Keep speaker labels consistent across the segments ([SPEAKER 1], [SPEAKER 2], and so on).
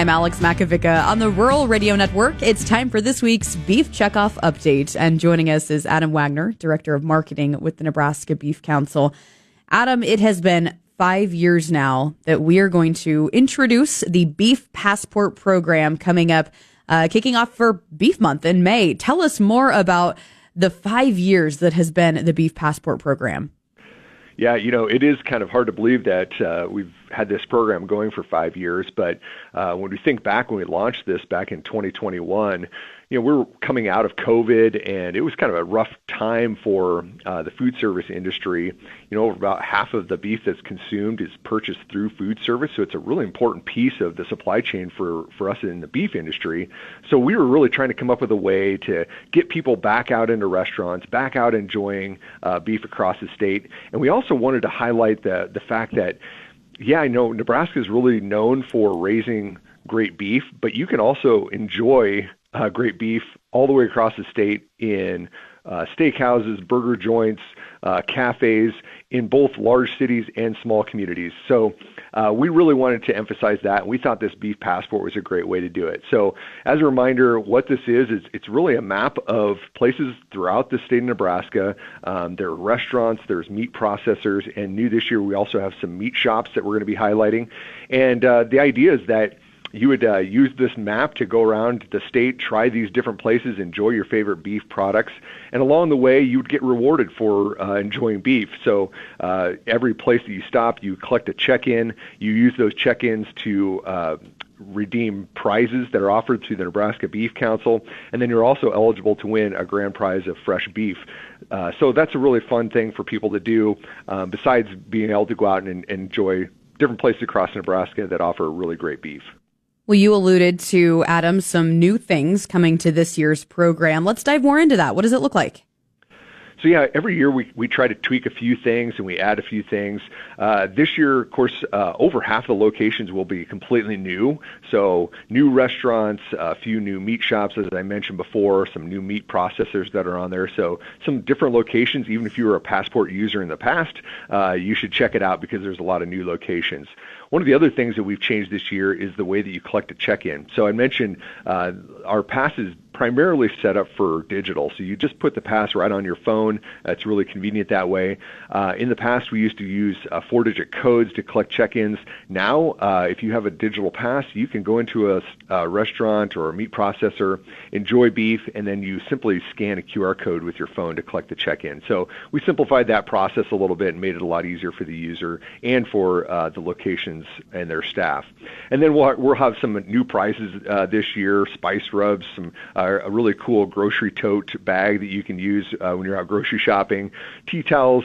[SPEAKER 1] I'm Alex Makovica on the Rural Radio Network. It's time for this week's Beef Checkoff Update. And joining us is Adam Wagner, Director of Marketing with the Nebraska Beef Council. Adam, it has been 5 years now that we are going to introduce the Beef Passport program coming up, kicking off for Beef Month in May. Tell us more about the 5 years that has been the Beef Passport program.
[SPEAKER 2] Yeah, it is kind of hard to believe that we've had this program going for 5 years. But when we think back when we launched this back in 2021, we were coming out of COVID, and it was kind of a rough time for the food service industry. About half of the beef that's consumed is purchased through food service, so it's a really important piece of the supply chain for us in the beef industry. So we were really trying to come up with a way to get people back out into restaurants, back out enjoying beef across the state. And we also wanted to highlight the fact that, I know Nebraska is really known for raising great beef, but you can also enjoy great beef all the way across the state in steakhouses, burger joints, cafes in both large cities and small communities. So we really wanted to emphasize that, and we thought this Beef Passport was a great way to do it. So as a reminder, what this is it's really a map of places throughout the state of Nebraska. There are restaurants, there's meat processors, and new this year we also have some meat shops that we're going to be highlighting. And the idea is that you would use this map to go around the state, try these different places, enjoy your favorite beef products, and along the way, you would get rewarded for enjoying beef. So every place that you stop, you collect a check-in. You use those check-ins to redeem prizes that are offered through the Nebraska Beef Council, and then you're also eligible to win a grand prize of fresh beef. So that's a really fun thing for people to do, besides being able to go out and enjoy different places across Nebraska that offer really great beef.
[SPEAKER 1] Well, you alluded to, Adam, some new things coming to this year's program. Let's dive more into that. What does it look like?
[SPEAKER 2] So every year we try to tweak a few things and we add a few things. This year, of course, over half the locations will be completely new. So new restaurants, a few new meat shops, as I mentioned before, some new meat processors that are on there. So some different locations. Even if you were a Passport user in the past, you should check it out because there's a lot of new locations. One of the other things that we've changed this year is the way that you collect a check-in. So I mentioned our pass is primarily set up for digital. So you just put the pass right on your phone. It's really convenient that way. In the past, we used to use 4-digit codes to collect check-ins. Now, if you have a digital pass, you can go into a restaurant or a meat processor, enjoy beef, and then you simply scan a QR code with your phone to collect the check-in. So we simplified that process a little bit and made it a lot easier for the user and for the locations and their staff. And then we'll have some new prizes this year, spice rubs, a really cool grocery tote bag that you can use when you're out grocery shopping, tea towels,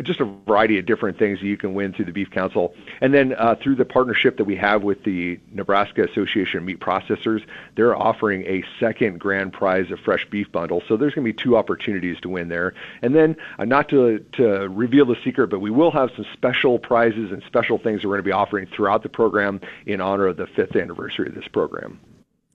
[SPEAKER 2] just a variety of different things that you can win through the Beef Council. And then through the partnership that we have with the Nebraska Association of Meat Processors, they're offering a second grand prize of fresh beef bundle. So there's going to be 2 opportunities to win there. And then, not to reveal the secret, but we will have some special prizes and special things that we're going to be offering throughout the program in honor of the 5th anniversary of this program.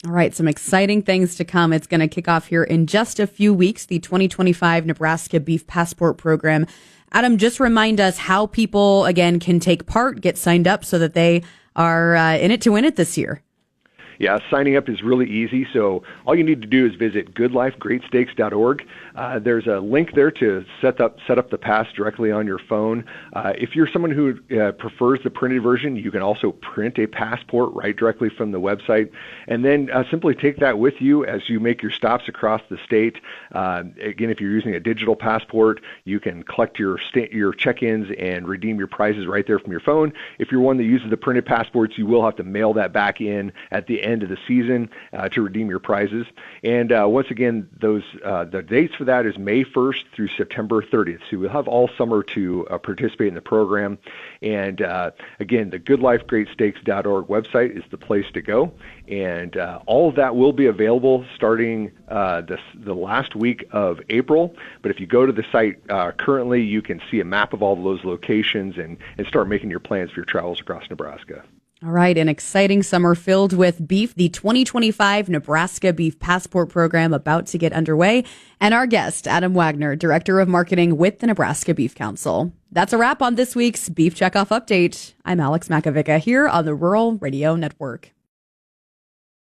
[SPEAKER 1] All right, some exciting things to come. It's going to kick off here in just a few weeks, the 2025 Nebraska Beef Passport program. Adam, just remind us how people, again, can take part, get signed up so that they are in it to win it this year.
[SPEAKER 2] Yeah, signing up is really easy. So all you need to do is visit goodlifegreatsteaks.org. There's a link there to set up the pass directly on your phone. If you're someone who prefers the printed version, you can also print a passport right directly from the website, and then simply take that with you as you make your stops across the state. Again, if you're using a digital passport, you can collect your check-ins and redeem your prizes right there from your phone. If you're one that uses the printed passports, you will have to mail that back in at the end of the season to redeem your prizes. And once again, the dates for that is May 1st through September 30th. So we'll have all summer to participate in the program. And again, the goodlifegreatsteaks.org website is the place to go. And all of that will be available starting the last week of April. But if you go to the site currently, you can see a map of all of those locations and start making your plans for your travels across Nebraska.
[SPEAKER 1] All right, an exciting summer filled with beef, the 2025 Nebraska Beef Passport program about to get underway, and our guest, Adam Wagner, Director of Marketing with the Nebraska Beef Council. That's a wrap on this week's Beef Checkoff Update. I'm Alex Makovica here on the Rural Radio Network.